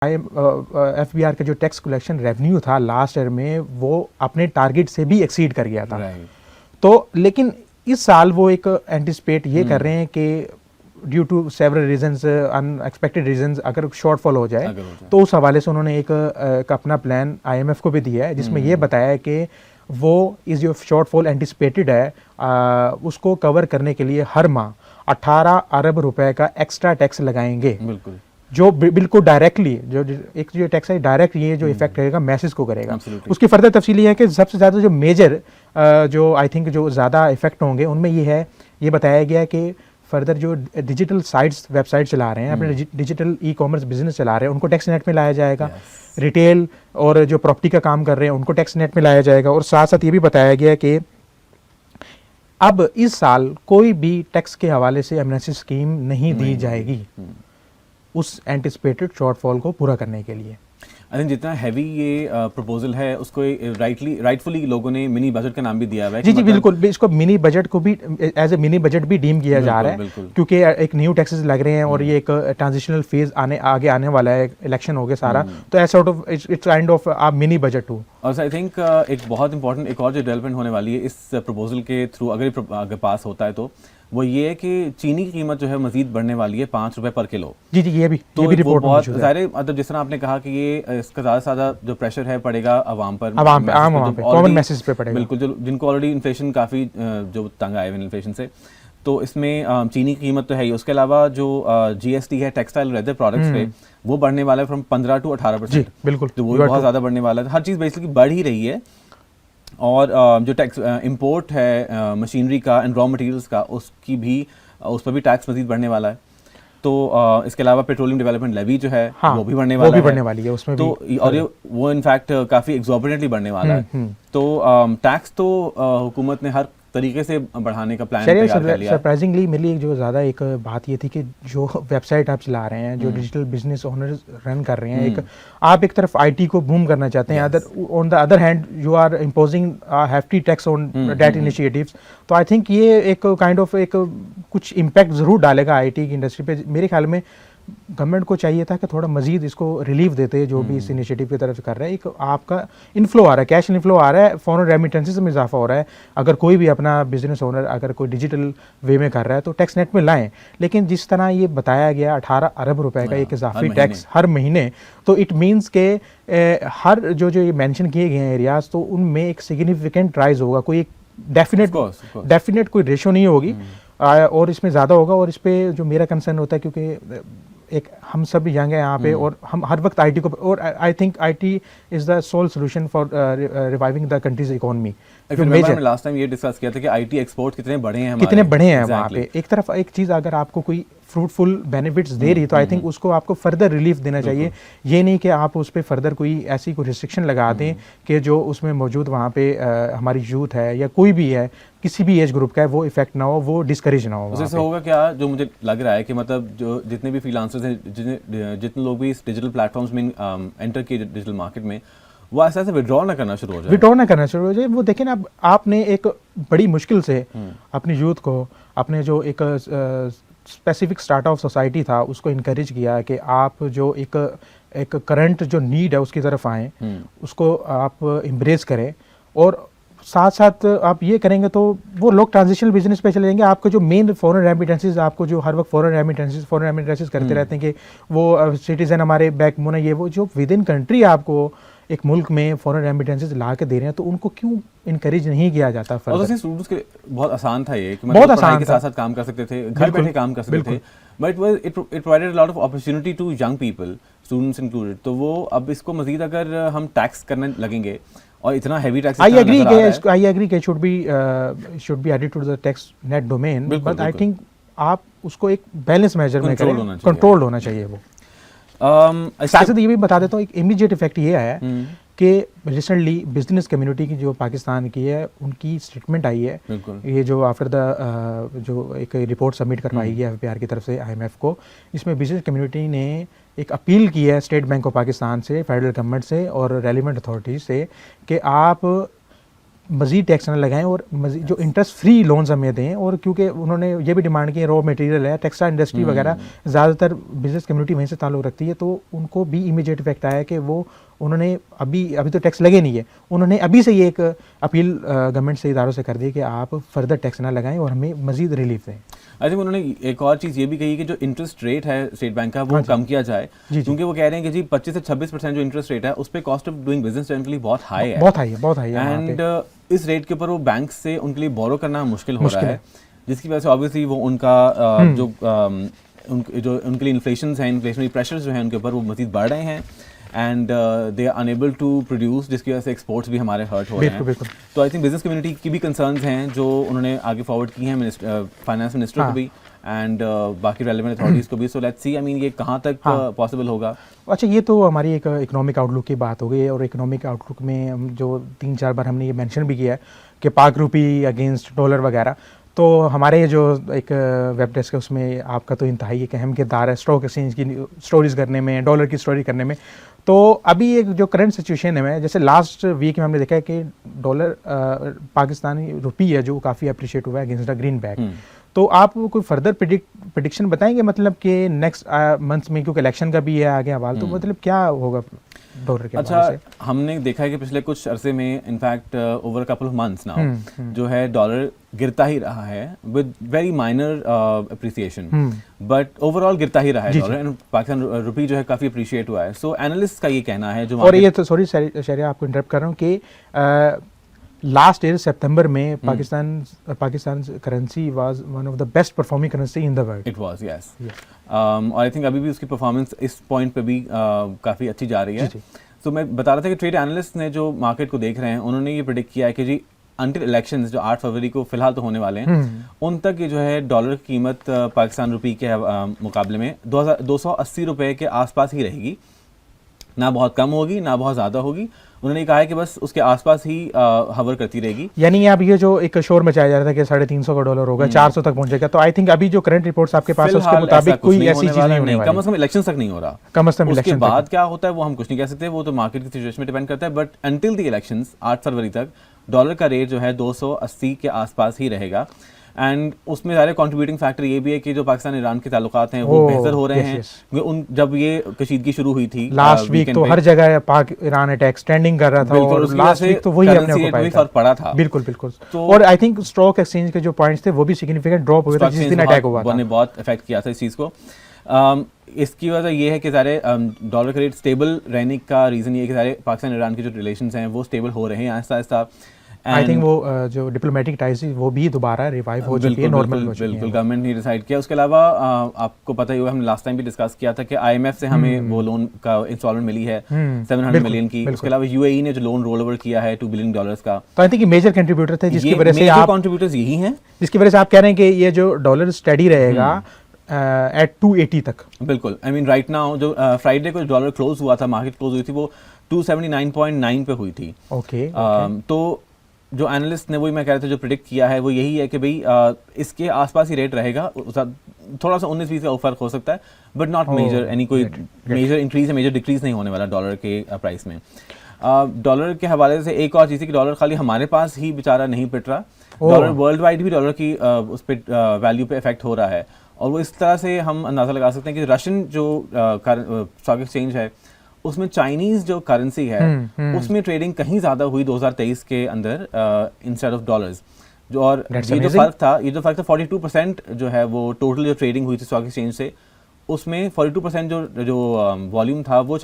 FBR का जो tax collection revenue था लास्ट ईयर में वो अपने टारगेट से भी एक्सीड कर गया था। तो लेकिन इस साल वो एक एंटिसिपेट ये कर रहे हैं कि due to several reasons, unexpected reasons, अगर शॉर्टफॉल हो जाए तो उस हवाले से उन्होंने एक अपना प्लान IMF को भी दिया है, जिसमें ये बताया है कि वो इस जो शॉर्टफॉल एंटिसिपेटेड है उसको कवर करने के लिए हर माह 18 अरब रुपए का एक्स्ट्रा टैक्स लगाएंगे। बिल्कुल, जो बिल्कुल डायरेक्टली जो टैक्स है डायरेक्ट ये जो इफेक्ट करेगा मैसेज को करेगा। उसकी फर्दर तफसील ये है कि सबसे ज़्यादा जो मेजर जो आई थिंक जो ज़्यादा इफेक्ट होंगे उनमें ये बताया गया कि फर्दर जो डिजिटल साइट्स वेबसाइट चला रहे हैं, अपने डिजिटल ई-कॉमर्स बिजनेस चला रहे हैं, उनको टैक्स नेट में लाया जाएगा। रिटेल और जो प्रॉपर्टी का काम कर रहे हैं उनको टैक्स नेट में लाया जाएगा। और साथ साथ ये भी बताया गया कि अब इस साल कोई भी टैक्स के हवाले से एमनेस्टी स्कीम नहीं दी जाएगी उस एंटिसिपेटेड शॉर्टफॉल को पूरा करने के लिए। आई थिंक जितना हैवी ये प्रपोजल है उसको राइटफुली लोगों ने मिनी बजट का नाम भी दिया हुआ है। जी जी बिल्कुल, इसको मिनी बजट को भी एज ए मिनी बजट भी डीम किया जा रहा है, क्योंकि एक न्यू टैक्सेस लग रहे हैं और ये एक ट्रांजिशनल फेज आगे आने वाला है, इलेक्शन हो गया सारा, तो ऐसा sort of it's kind of mini budget too. और आई थिंक एक बहुत इंपॉर्टेंट एक और जो डेवलपमेंट होने वाली है इस प्रपोजल के थ्रू, अगर पास होता है तो वो ये है कि चीनी की कीमत जो है मजीद बढ़ने वाली है 5 रुपए पर किलो। जी जी, ये भी रिपोर्ट बहुत सारे, मतलब जिस तरह आपने कहा कि ये इसका ज़्यादा से ज़्यादा जो प्रेशर है पड़ेगा आवाम पे, कॉमन मैसेज पे पड़ेगा। बिल्कुल, जो जिनको ऑलरेडी इन्फ्लेशन काफ़ी जो तंग आए हुए इन्फ्लेशन से, तो इसमें चीनी की कीमत तो है ही, उसके अलावा जो GST है टेक्सटाइल लेदर प्रोडक्ट्स पे वो बढ़ने वाला है फ्रॉम 15 to 18%। बिल्कुल, तो वो बहुत ज़्यादा बढ़ने वाला है। हर चीज़ बेसिकली बढ़ ही रही है। और जो टैक्स इंपोर्ट है मशीनरी का एंड रॉ मटेरियल्स का, उसकी भी उस पर भी टैक्स मजीद बढ़ने वाला है। तो इसके अलावा पेट्रोलियम डेवलपमेंट लेवी जो है वो भी बढ़ने वाली है उसमें तो भी, और वो इनफैक्ट काफ़ी एग्जॉर्बिटेंटली बढ़ने वाला है। तो टैक्स तो हुकूमत ने हर तरीके से बढ़ाने का प्लान तैयार कर लिया। सरप्राइजिंगली मेरे लिए जो ज़्यादा एक बात ये थी कि जो वेबसाइट आप चला रहे हैं, जो डिजिटल बिजनेस ओनर्स रन कर रहे हैं, आप एक तरफ IT को बूम करना चाहते हैं, on the other hand you are imposing hefty tax on that initiatives. तो आई थिंक ये एक काइंड ऑफ एक कुछ इम्पैक्ट ज़रूर डालेगा IT की इंडस्ट्री पे। मेरे ख्याल में गवर्नमेंट को चाहिए था कि थोड़ा मजीद इसको रिलीफ देते, जो भी इस इनिशिएटिव की तरफ से कर रहा है। एक आपका इनफ्लो आ रहा है, कैश इनफ्लो आ रहा है, फॉरेन रेमिटेंसेस में इजाफा हो रहा है। अगर कोई भी अपना बिजनेस ओनर अगर कोई डिजिटल वे में कर रहा है तो टैक्स नेट में लाएं। लेकिन जिस तरह ये बताया गया 18 अरब रुपए का एक इजाफी टैक्स हर महीने, तो इट मीन्स के हर जो ये मेंशन किए गए हैं एरियाज, तो उनमें एक सिग्निफिकेंट राइज होगा। कोई एक डेफिनेट कोई रेशो नहीं होगी और इसमें ज़्यादा होगा। और इस पर जो मेरा कंसर्न होता है, क्योंकि एक हम सब यंग है यहाँ पे और हम हर वक्त IT को, और I think IT is the sole solution for reviving the country's economy. Last time ये डिस्कस किया था कि IT एक्सपोर्ट कितने बड़े हैं वहाँ पे। एक तरफ एक चीज़ अगर आपको कोई फ्रूटफुल बेनिफिट्स दे रही, तो आई थिंक उसको आपको फर्दर रिलीफ देना चाहिए। ये नहीं कि आप उस पर फर्दर कोई ऐसी कोई रिस्ट्रिक्शन लगा दें कि जो उसमें मौजूद वहाँ पे हमारी यूथ है या कोई भी है, किसी भी एज ग्रुप का है, वो इफेक्ट ना हो, वो डिस्करेज ना हो। उससे होगा क्या, जो मुझे लग रहा है कि मतलब जो जितने भी फ्रीलांसर्स हैं, जितने लोग भी इस डिजिटल प्लेटफॉर्म्स में एंटर किए डिजिटल मार्केट में, वो ऐसा विड्रॉ ना करना शुरू हो जाए। वो देखें ना, आपने एक बड़ी मुश्किल से अपनी यूथ को, अपने जो एक स्पेसिफिक स्टार्ट ऑफ सोसाइटी था, उसको इनकरेज किया कि आप जो एक करंट जो नीड है उसकी तरफ आएँ, उसको आप एम्ब्रेस करें। और साथ साथ आप ये करेंगे तो वो लोग ट्रांजिशनल बिजनेस पे चले जाएंगे। आपको जो मेन फॉरेन रेमिटेंसेस, आपको जो हर वक्त फॉरेन रेमिटेंसेस करते रहते हैं कि वो सिटीजन हमारे बैकबोन है, ये वो जो विद इन कंट्री आपको एक मुल्क में फॉरेन रेमिटेंसेस ला के दे रहे हैं, तो उनको क्यों इनकरेज नहीं किया जाता? और स्टूडेंट्स के बहुत आसान था ये कि बहुत आसान के साथ साथ काम कर सकते थे, घर बैठे काम कर सकते थे, but it provided a lot of opportunity to young people, students included. तो वो अब इसको मजीद अगर हम टैक्स करने लगेंगे और इतना हेवी टैक्स, I agree कि should be added to the tax net domain, but I think आप उसको एक बैलेंस मेजर में करें, कंट्रोल होना चाहिए वो। साथ ये भी बता देता हूँ, एक इमीडिएट इफेक्ट ये है कि रिसेंटली बिजनेस कम्युनिटी की जो पाकिस्तान की है, उनकी स्टेटमेंट आई है, ये जो आफ्टर द जो एक रिपोर्ट सबमिट करवाई गई FBR की तरफ से IMF को, इसमें बिजनेस कम्युनिटी ने एक अपील की है स्टेट बैंक ऑफ पाकिस्तान से, फेडरल गवर्नमेंट से और रेलिवेंट अथॉरिटीज से कि आप मज़ीद टैक्स ना लगाएं और मज़ीद जो इंटरेस्ट फ्री लोन्स हमें दें। और क्योंकि उन्होंने ये भी डिमांड की, रॉ मटेरियल है, टेक्सटाइल इंडस्ट्री वगैरह ज़्यादातर बिजनेस कम्युनिटी वहीं से ताल्लुक़ रखती है, तो उनको भी इमीडिएट इफेक्ट आया कि वो उन्होंने अभी तो टैक्स लगे नहीं है, उन्होंने अभी से ये एक अपील गवर्नमेंट से, इदारों से कर दी कि आप फर्दर टैक्स ना लगाएं और हमें मज़ीद रिलीफ दें। आई थिंक उन्होंने एक और चीज़ ये भी कही कि जो इंटरेस्ट रेट है स्टेट बैंक का वो कम किया जाए, क्योंकि वो कह रहे हैं कि जी 25 से 26% जो इंटरेस्ट रेट है उस पर cost of doing business generally बहुत हाई है, बहुत हाई है। एंड इस रेट के ऊपर वो बैंक से उनके लिए बोरो करना मुश्किल हो रहा है, जिसकी वजह से ऑब्वियसली वो उनका जो उनके लिए इन्फ्लेशन है, इन्फ्लेशनरी प्रेशर्स जो है उनके ऊपर वो मज़ीद बढ़ रहे हैं, and they are unable to produce, जिसकी वजह से एक्सपोर्ट्स भी हमारे हर्ट हो रहे हैं। तो आई थिंक बिजनेस कम्युनिटी की भी कंसर्न्स हैं जो उन्होंने आगे फॉरवर्ड की हैं फाइनेंस मिनिस्टर को भी एंड बाकी रेलेवेंट अथॉरिटीज़ को भी। So let's see, I mean ये कहाँ तक पॉसिबल होगा। अच्छा, ये तो हमारी एक इकोनॉमिक आउटलुक की बात हो गई, और इकोनॉमिक आउटलुक में हम जो 3-4 बार हमने ये मेंशन भी किया है कि पाक रूपी अगेंस्ट डॉलर वगैरह, तो हमारे जो एक वेब डेस्क है उसमें आपका तो इंतहाई एक अहम किरदार है स्टॉक एक्सचेंज की स्टोरीज करने में, डॉलर की स्टोरी करने में। तो अभी एक जो करंट सिचुएशन है, जैसे लास्ट वीक में हमने देखा है कि डॉलर पाकिस्तानी रुपी है जो काफ़ी अप्रिशिएट हुआ है अगेंस्ट द ग्रीन बैग। तो आप कोई फर्दर प्रिडिक्शन बताएंगे, मतलब कि नेक्स्ट मंथ्स में, क्योंकि इलेक्शन का भी है आगे हवाल, तो मतलब क्या होगा डॉलर के? अच्छा, हमने देखा है कि पिछले कुछ अरसे में in fact over couple of months now जो है डॉलर गिरता ही रहा है with very minor appreciation, but overall गिरता ही रहा है डॉलर, एंड पाकिस्तान रुपी जो है काफ़ी अप्रिशिएट हुआ है। सो एनालिस्ट का ये कहना है जो, और ये तो सॉरी शरिया आपको इंटरप्ट कर रहा हूँ कि लास्ट ईयर सितंबर में Pakistan currency was one of the best performing currency in the world. It was, yes. और आई थिंक अभी भी उसकी परफॉर्मेंस इस पॉइंट पे भी काफ़ी अच्छी जा रही है। तो मैं बता रहा था कि ट्रेड एनालिस्ट ने जो मार्केट को देख रहे हैं, उन्होंने ये प्रेडिक्ट किया है कि जी अंटिल इलेक्शंस जो 8 फरवरी को फिलहाल तो होने वाले हैं, उन तक ये जो है डॉलर की कीमत पाकिस्तान रुपी के मुकाबले में 280 रुपये के आसपास ही रहेगी, ना बहुत कम होगी ना बहुत ज़्यादा होगी। उन्होंने कहा है कि बस उसके आसपास ही हवर करती रहेगी। यानी अब ये जो एक शोर मचाया जा रहा था कि 350 का डॉलर होगा, 400 तक पहुंचेगा, तो आई थिंक अभी जो करंट रिपोर्ट्स आपके पास है उसके मुताबिक कोई ऐसी चीज नहीं होने वाली, कम से कम इलेक्शन तक नहीं हो रहा। कम से कम उसके बाद क्या होता है वो हम कुछ नहीं कह सकते, वो तो मार्केट की सिचुएशन में डिपेंड करता है, बट अंटिल द इलेक्शंस 8 फरवरी तक डॉलर का रेट जो है 280 के आसपास ही रहेगा। एंड उसमें सारे कंट्रीब्यूटिंग फैक्टर ये भी है कि जो पाकिस्तान ईरान के ताल्लुकात हैं वो बेहतर हो रहे हैं। उन जब ये कशीदगी शुरू हुई थी लास्ट वीक, तो हर जगह पाक ईरान अटैक ट्रेंडिंग कर रहा था, और लास्ट वीक तो वही अपने को पाया फर्क पड़ा था। बिल्कुल। तो और आई थिंक स्टॉक एक्सचेंज के जो पॉइंट्स थे वो भी सिग्निफिकेंट ड्रॉप हुए थे जिस दिन अटैक हुआ था, ने बहुत इफेक्ट किया था इस चीज़ को। इसकी वजह ये है कि सारे डॉलर का रेट स्टेबल रहने का रीज़न ये है कि सारे पाकिस्तान ईरान के जो रिलेशंस हैं वो स्टेबल हो रहे हैं आहिस्ता आहिस्ता। आई थिंक वो जो डिप्लोमेटिक टाइज वो भी दोबारा रिवाइव हो चुकी है, नॉर्मल हो चुकी है। बिल्कुल, गवर्नमेंट ने डिसाइड किया। उसके अलावा आपको पता ही होगा, हमने लास्ट टाइम भी डिस्कस किया था कि आईएमएफ से हमें वो लोन का इंस्टॉलमेंट मिली है 700 मिलियन की। उसके अलावा यूएई ने जो लोन रोल ओवर किया है $2 बिलियन का, तो आई थिंक मेजर कंट्रीब्यूटर थे जिसकी वजह से आप कंट्रीब्यूटर्स यही हैं, जिसकी वजह से आप कह रहे हैं कि ये जो डॉलर स्टडी रहेगा एट 280 तक। बिल्कुल, आई मीन राइट नाउ जो फ्राइडे को डॉलर क्लोज हुआ था, मार्केट क्लोज हुई थी, वो 279.9 पे हुई थी। ओके। तो जो एनालिस्ट ने, वही मैं कह रहा था, जो प्रिडिक्ट किया है वो यही है कि भाई इसके आसपास ही रेट रहेगा, थोड़ा सा 19-20 का फर्क हो सकता है, बट नॉट मेजर, यानी कोई मेजर इंक्रीज या मेजर डिक्रीज नहीं होने वाला डॉलर के प्राइस में। डॉलर के हवाले से एक और चीज़ है कि डॉलर खाली हमारे पास ही बेचारा नहीं पिट रहा, डॉलर वर्ल्ड वाइड भी डॉलर की उस पर वैल्यू पे इफेक्ट हो रहा है। और वो इस तरह से हम अंदाज़ा लगा सकते हैं कि रशियन जो स्टॉक एक्सचेंज है उसमें चाइनीज जो करेंसी है उसमें ट्रेडिंग कहीं ज़्यादा हुई 2023 के अंदर इंस्टेड ऑफ डॉलर्स। जो और ये जो फर्क था 42% जो है वो टोटल जो ट्रेडिंग हुई थी स्टॉक एक्सचेंज से, उसमें 42% जो वॉल्यूम था वो